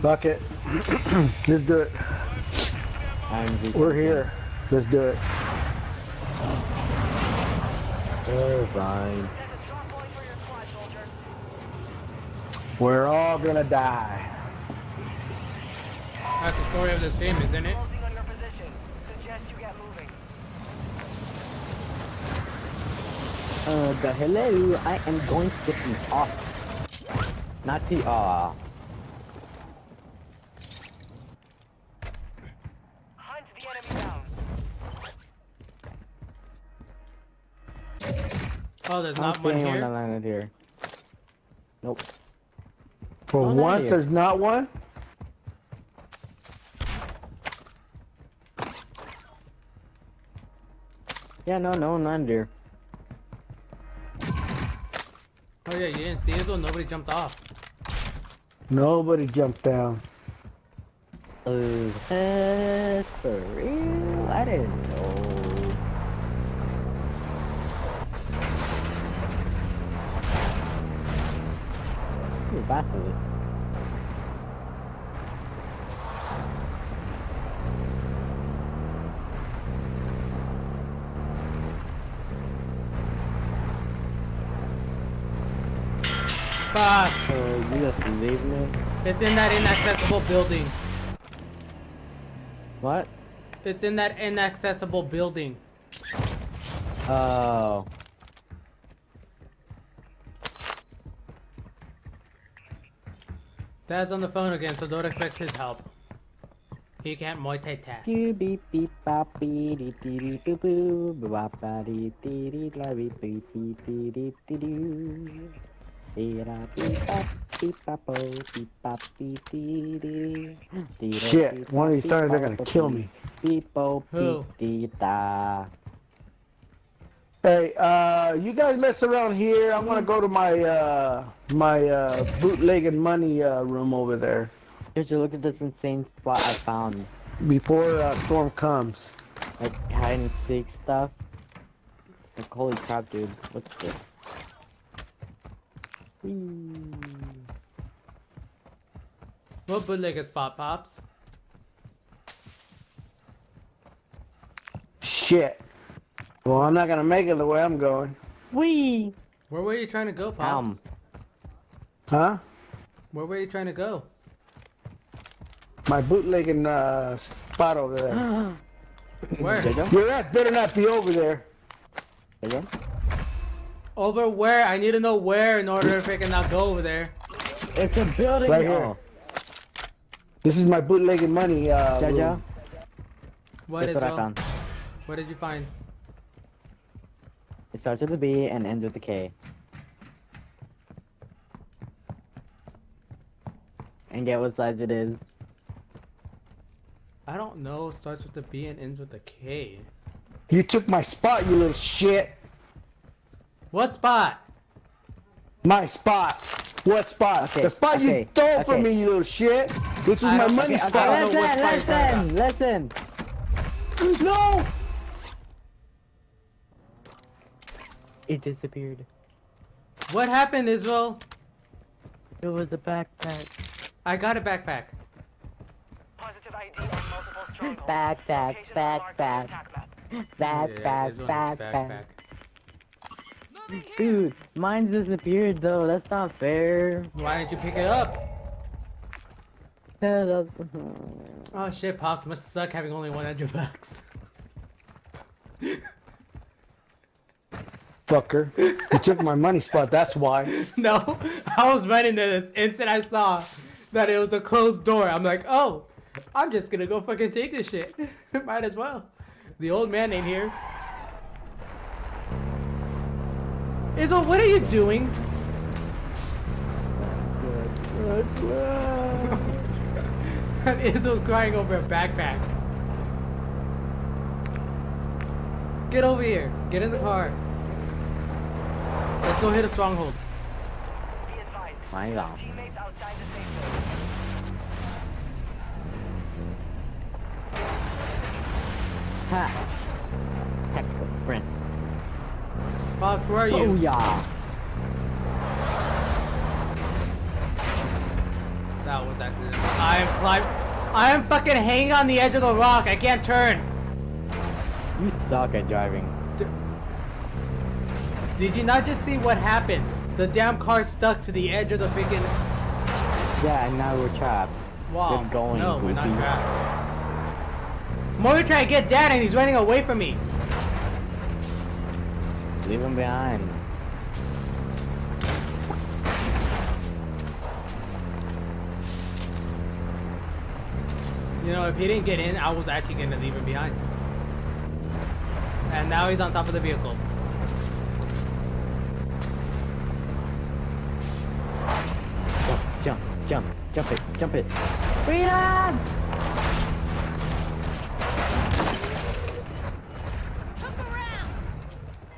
Fuck it. Let's do it. We're here. Let's do it. Fine. We're all gonna die. That's the story of this game, isn't it? The hello, I am going to get them off. Not the Hunt the enemy down. Oh, there's I don't not see one anyone that here. landed here. Nope. For Oh, not once, here. there's not one. Yeah, no one landed here. Oh yeah, you didn't see us? Well, nobody jumped off. Nobody jumped down. Oh, that's for real? I didn't know. Ooh, bastard. Fuck! Oh, you just leave me? It's in that inaccessible building. What? It's in that inaccessible building. Oh. Dad's on the phone again, so don't expect his help. He can't multitask. You beep beep bop bee dee dee dee boo boo bop ba dee dee dee la beep beep dee dee dee dee doo. Dee da beep bop beep bop oh beep bop dee dee dee. Dee da Shit, beep one of bop these beep times they're bop gonna oh kill beep. me. Beep oh Who? beep dee da. Hey, you guys mess around here. I'm gonna go to my bootleg and money room over there Did you look at this insane spot I found? before Storm comes. Like hide and seek stuff. Like holy crap, dude! What's this? Whee. What bootleg spot, Pops? Shit. Well, I'm not gonna make it the way I'm going. Whee! Where were you trying to go, Pops? Huh? Where were you trying to go? My bootlegging spot over there. Where? Jojo? Your ass better not be over there. Jojo? Over where? I need to know where in order if I can not go over there. It's a building. Right here. Oh. This is my bootlegging money Jojo? room. What Guess is what I well? found? What did you find? It starts with a B and ends with a K. And get what size it is. I don't know. Starts with a B and ends with a K. You took my spot, you little shit. What spot? My spot. What spot? Okay, The spot you okay, stole from okay. me, you little shit. This is I my don't- money okay, okay, spot. I don't know which spot you're talking Listen! No! It disappeared. What happened, Israel? It was a backpack. I got a backpack. Positive ID on multiple strongholds. Backpack, Locations marked on the backpack. attack map. Backpack, Israel's backpack. Dude, mine disappeared though. That's not fair. Why didn't you pick it up? Yeah, that's... Oh shit, Pops must suck having only 100 bucks. Fucker. You took my money spot, that's why. No, I was running to this instant I saw that it was a closed door. I'm like, oh, I'm just gonna go fucking take this shit. Might as well. The old man ain't here. Izzo, what are you doing? Izzo's crying over a backpack. Get over here. Get in the car. Let's go hit a stronghold. Be advised. My God. Teammates outside the safe zone. Ha! Tactical sprint. Pops, where are you? Booyah! That that was accidental. I am fucking hanging on the edge of the rock. I can't turn. You suck at driving. Did you not just see what happened? The damn car stuck to the edge of the freaking... Yeah, and now we're trapped. Wow. Good going, No, we're not goofy. trapped. More trying to get Dad and he's running away from me. Leave him behind. You know, if he didn't get in, I was actually going to leave him behind. And now he's on top of the vehicle. Jump it. Freedom!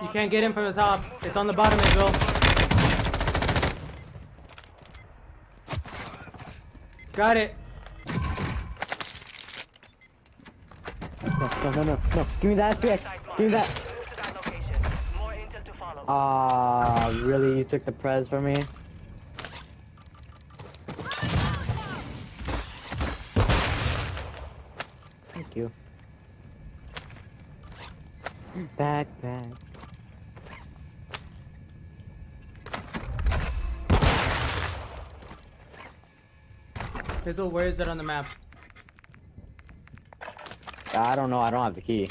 You can't get in from the top. It's on the bottom, Israel. Got it. No. Give me that SPX. Give me that. Move to that location. More intel to follow. Really? You took the prez from me? Thank you. Backpack. Israel, where is it on the map? I don't know. I don't have the key.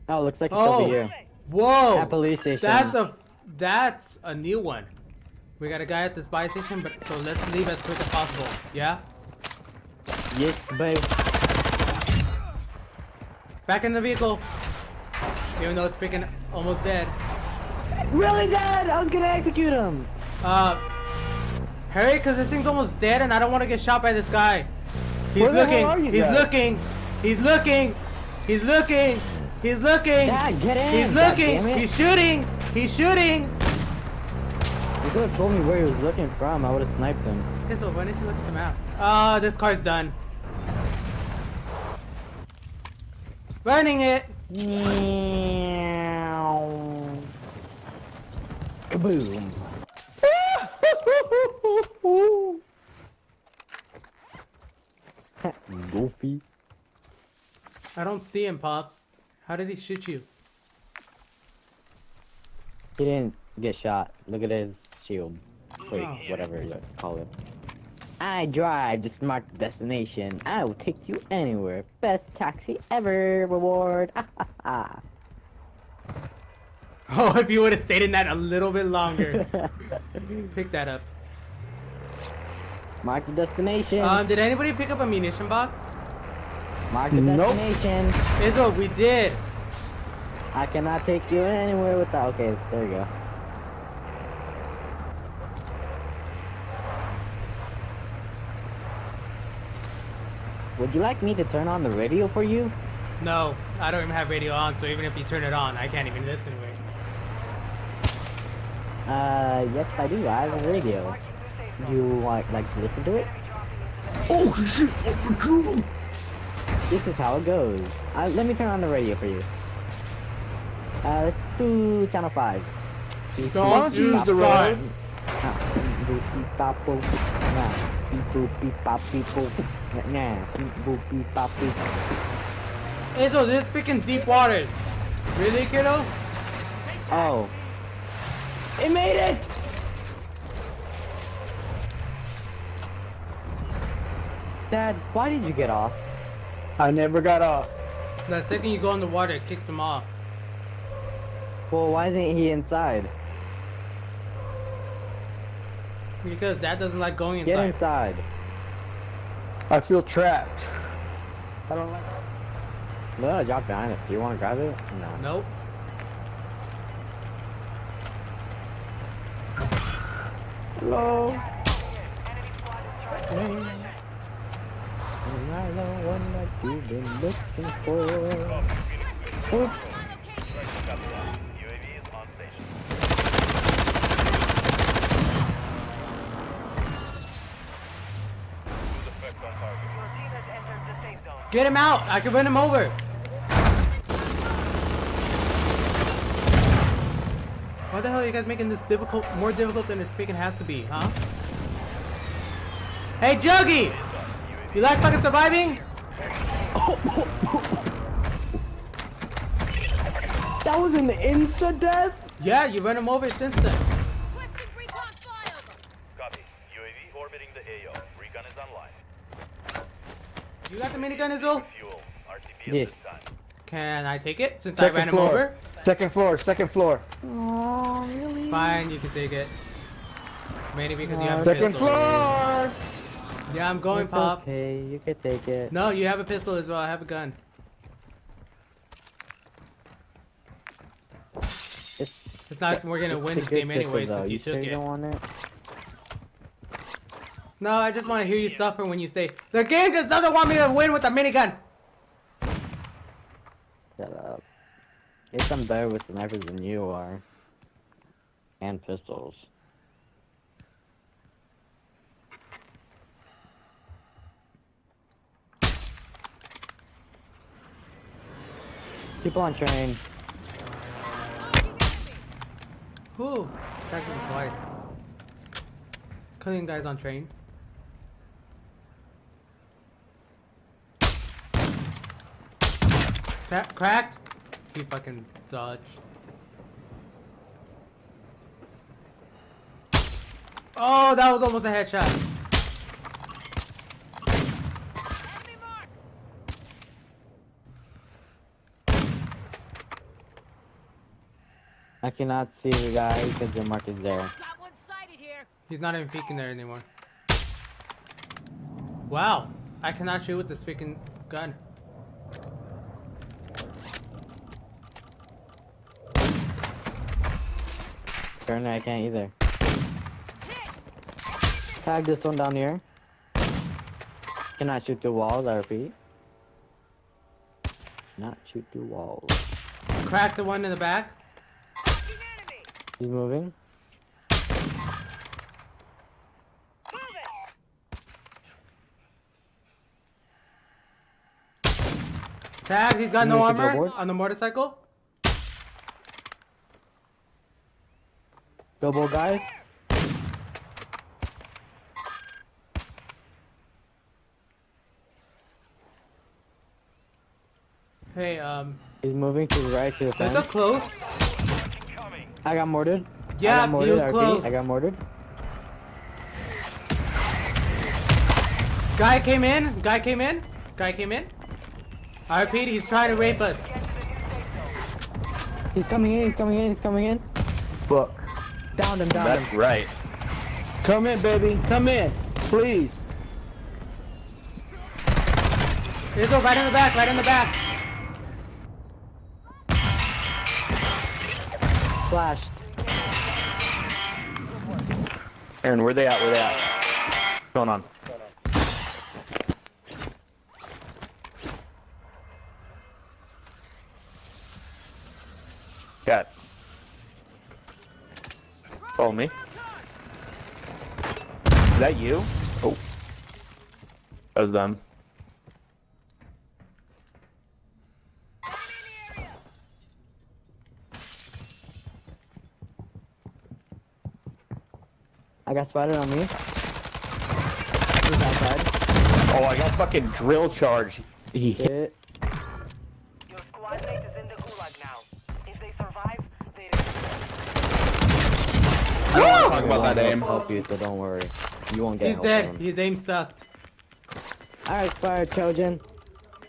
Oh, looks like it's Oh. over here. Whoa! At police station. That's a new one. We got a guy at this buy station, but so let's leave as quick as possible. Yeah? Yes, babe. Back in the vehicle. Even though it's freaking almost dead. Really dead! I was gonna execute him! Hurry, cause this thing's almost dead and I don't want to get shot by this guy. He's Where the looking. hell are you He's guys? looking. He's looking. He's looking. He's looking. Dad, get in! He's God looking. damn it. He's shooting. He's shooting. You could have told me where he was looking from. I would have sniped him. Okay, so why didn't you look at the map? Oh, this car's done. Running it. Kaboom! Goofy. I don't see him, Pops. How did he shoot you? He didn't get shot. Look at his shield. Wait, Oh. whatever you call it. I drive to smart destination. I will take you anywhere. Best taxi ever. Reward. Oh, if you would have stayed in that a little bit longer. Pick that up. Mark the destination. Did anybody pick up a munition box? Mark the Nope. destination. Izzo, we did. I cannot take you anywhere without. Okay, there you go. Would you like me to turn on the radio for you? No, I don't even have radio on, so even if you turn it on, I can't even listen to it. Yes I do. I have a radio. You like to listen to it? Oh shit! Oh, patrol! This is how it goes. Let me turn on the radio for you. Let's do channel 5. Don't use the road. Izzo, this is freaking deep waters. Really, kiddo? Oh. It made it! Dad, why did you get off? I never got off. The second you go in the water, it kicks them off. Well, why isn't he inside? Because Dad doesn't like going Get inside. inside. I feel trapped. I don't like. No, I dropped behind us. Do you want to grab it? No. Nope. Hello. Enemy squad is Am I the one that you've been looking for? Oop. Your team has entered the safe zone. Get him out. I can run him over. Why the hell are you guys making this more difficult than it freaking has to be, huh? Hey, Juggy! You like fucking surviving? That was an insta-death? Yeah, you run him over, it's instant. Requesting recon flyover. Copy. UAV orbiting the AO. Recon is online. You got the minigun, Izzo? Fuel. RTB Yes. at this time. Can I take it since I ran him floor. over? Second floor. Second floor. Oh, really? Fine, you can take it. Mainly because you have a Second pistol. floor. Yeah, I'm going, It's Pop. okay, you can take it. No, you have a pistol as well. I have a gun. It's not like we're gonna win It's this a good game anyway pistol, though. since you sure took you it. don't want it? No, I just want to hear you suffer when you say the game just doesn't want me to win with a minigun. Shut up. Guess I'm better with snipers than you are. And pistols. People on train. Whew, attacked him twice. Killing guys on train. Cracked. He fucking dodged. Oh, that was almost a headshot. Enemy marked. I cannot see the guy because the mark is there. Got one sighted here. He's not even peeking there anymore. Wow, I cannot shoot with this freaking gun. Apparently I can't either. Tag this one down here. Cannot shoot through walls, I repeat. Not shoot through walls. Cracked the one in the back. Marking enemy. He's moving. Move it. Tag, he's got You no need to go armor board? on the motorcycle. Double guy. Hey, He's moving to the right to the there's a fence. close. I got mortared. Yeah, I got he mortared, was I repeat, close. I got mortared. Guy came in. Guy came in. Guy came in. I repeat, he's trying to rape us. He's coming in, he's coming in, he's coming in. Fuck. Downed him, downed That's him. right. Come in, baby. Come in, please. Izzo, right in the back. Right in the back. Flashed. Aaron, where they at? Where they at? What's going on? Cat. Follow me. Is that you? Oh. That was them. I got spotted on me. He's outside. Oh, I got fucking drill charge. He hit. Shit. Your squad mate is in the gulag now. If they survive, they I don't want to talk about that I aim. won't help you, so don't worry. You won't get He's help dead. from him. His aim sucked. Alright, fire Trojan.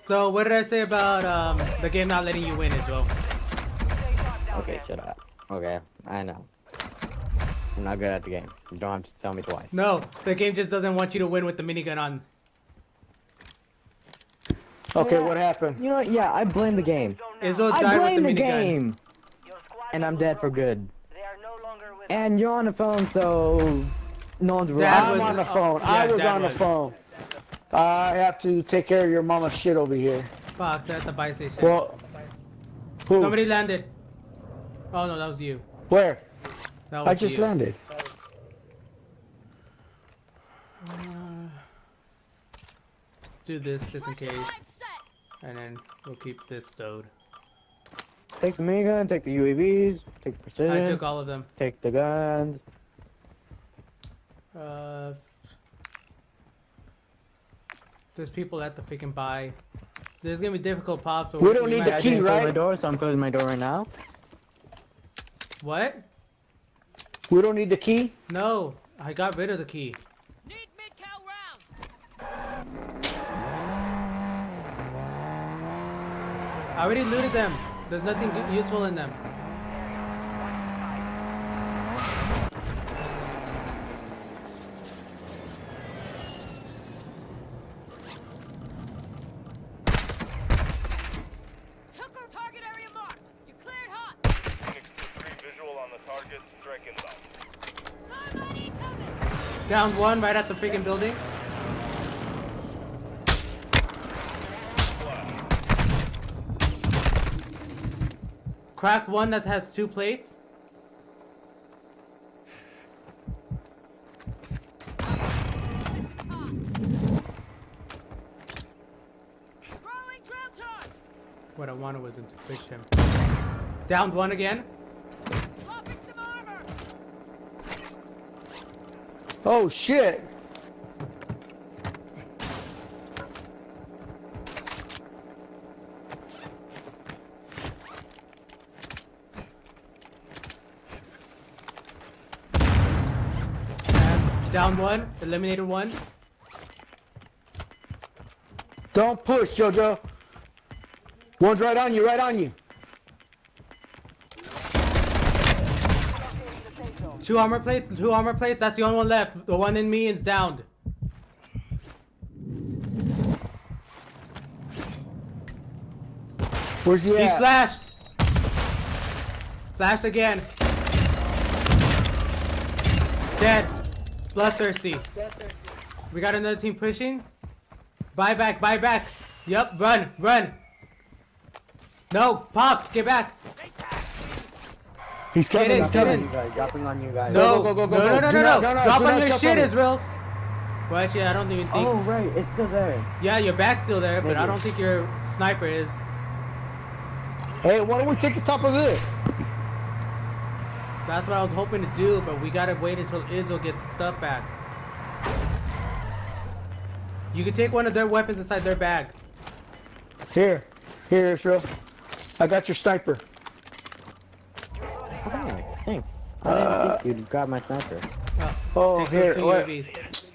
So what did I say about the game not letting you win as well? stay shot down Okay, there. shut up. Okay, I know. I'm not good at the game. You don't have to tell me twice. No, the game just doesn't want you to win with the minigun on. Okay, Yeah. what happened? You know what? Yeah, I blame the game. Izzo I died with blame the the minigun. game! Your squad And I'm mate dead is for broken. good. They are no longer with And you're on the phone, so... No one's Dad I'm was- on the phone. yeah, I was Dad on the was. phone. I have to take care of your mama's shit over here. Fuck, that's a buy station. Well, who? Somebody landed. Oh no, that was you. Where? That was I just you. landed. Let's do this just in Flashing case, light set. and then we'll keep this stowed. Take the minigun, take the UAVs, take the I precision, took all of them. take the guns. There's people at the freaking buy. There's gonna be difficult pops. So We don't need might- the I key, didn't close right? my door, so I'm closing my door right now. What? We don't need the key. No, I got rid of the key. Need mid-cal rounds. I already looted them. There's nothing useful in them. Tucker, target area marked. You cleared hot. Phoenix 2-3 visual on the target, strike inbound. My money coming. Down one right at the freaking building. Cracked one that has 2 plates. Throwing drill charge. What I wanted was to push him. Downed one again. Popping some armor. Oh shit. And down one. Eliminated one. Don't push, Jojo. One's right on you, right on you. Two armor plates. That's the only one left. The one in me is downed. Where's he He at? flashed. Flashed again. Dead. Bloodthirsty. We got another team pushing. Buy back, buy back. Yup, run, run. No, Pops, get back. He's coming, Get in, he's get coming. in. You guys, dropping on you guys. No, go, go, go, no, go. no, Do no, not- no. no, no, Drop do on not your jump shit, on it. Israel. Well, actually, I don't even think. Oh right, it's still there. Yeah, your back's still there, but I Maybe. don't think your sniper is. Hey, why don't we take the top of this? That's what I was hoping to do, but we gotta wait until Israel gets his stuff back. You can take one of their weapons inside their bags. Here, Israel. I got your sniper. Oh, thanks. I didn't think you'd grab my sniper. Oh, Take here. those two Wait. UAVs.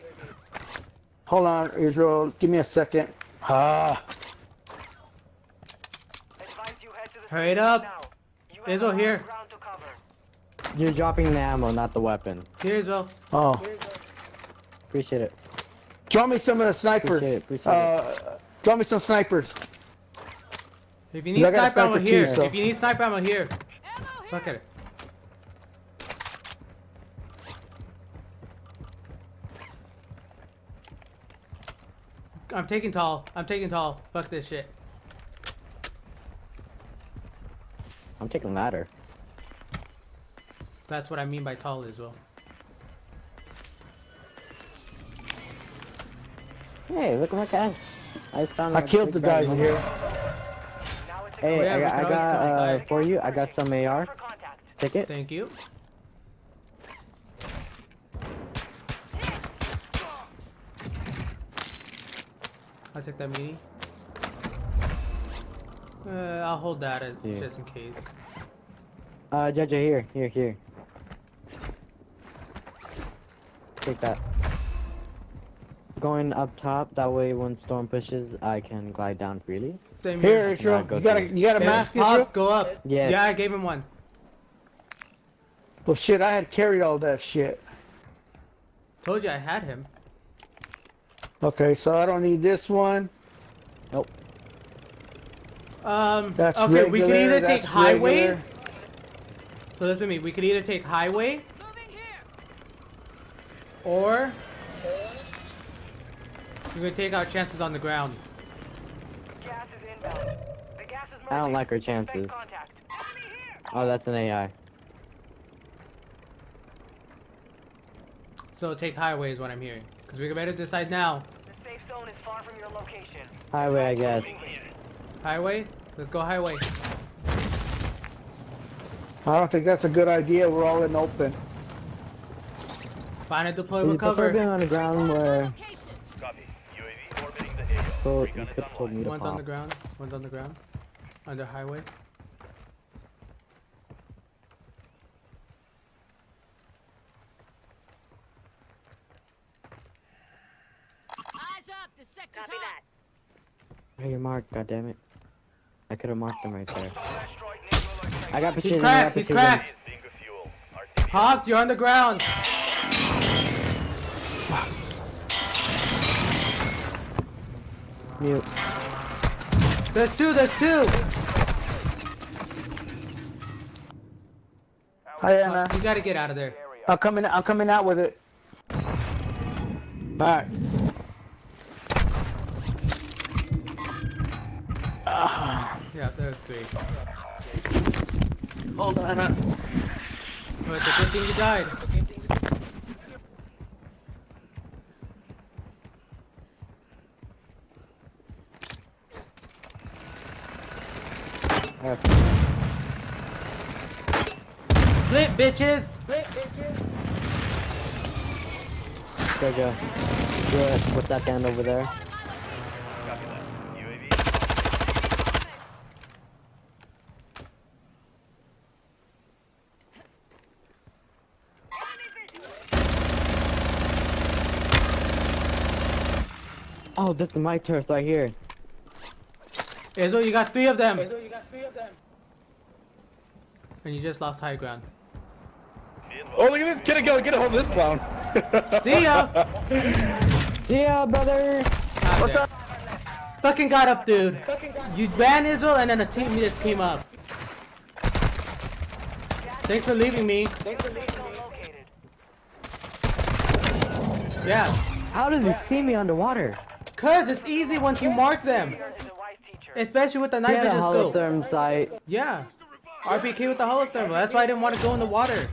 Hold on, Israel. Give me a second. Ah. Advise you head to the Hurry it safe up. zone now. You have Israel, a lot here. of ground to cover. You're dropping the ammo, not the weapon. Here, Israel. Oh. Appreciate it. Draw me some of the snipers. Appreciate it. Draw me some snipers. If you need I got a sniper ammo sniper here. too, so- If you need sniper ammo here. Ammo here. Look at it. I'm taking tall. Fuck this shit. I'm taking ladder. That's what I mean by tall as well. Hey, look at my guy. I just found I a killed the big guy guys in here. Now it's a Hey, Oh, yeah, we I can always got come inside. for you. I got some AR. for contact. Take it. Thank you. I'll take that mini. I'll hold that Yeah. just in case. Jaja, here. Take that. Going up top, that way when storm pushes, I can glide down freely. Same Here, here. Israel. go You got a Hey, mask, Pops, Israel? go up. Yes. Yeah, I gave him one. Well, shit, I had carried all that shit. Told you I had him. Okay, so I don't need this one. Nope. That's okay, we could regular, either take that's highway. regular. So listen to me. We could either take highway Moving here. or we're gonna take our chances on the ground. Gas is inbound. The gas is I don't merging. like our Expect chances. contact. Enemy here. Oh, that's an AI. So take highway is what I'm hearing. Because we better decide now. The safe zone is far from your location. Highway, I guess. Highway? Let's go highway. I don't think that's a good idea. We're all in the open. Find a Is deployable it prefer being cover. on the ground where... Location. Copy. UAV orbiting the So you could have told me to One's on the pop. ground. One's on the ground. Under highway. Eyes up. The sector's Copy hot. that. Hey, you're marked, goddammit. I could have marked them right there. Airstrike neutralized. I got precision. I cracked, got he's precision. cracked. Being the fuel. RTB. Hobbs, you're on the ground. Mute. There's two. There's two. Hi, Anna. You gotta get out of there. I'm coming out with it. Back. Yeah, there's three. Hold on, Anna. Well, it's a good thing you died. Split, bitches. Jojo. Good. Put that down over there. UAV. Oh, that's my turf right here. Izzo, you got three of them. And you just lost high ground. Oh, look at this. Get a hold of this clown. See ya. Yeah, brother. What's up? Fucking got up, dude. You ran Izzo and then a team just came up. Thanks for leaving me. Located. Yeah. How does he see me underwater? Cause it's easy once you mark them. Here is a wise teacher. Especially with the He night had a vision scope. holotherm sight. Yeah. RPK with the holothermal. That's why I didn't want to go in the water.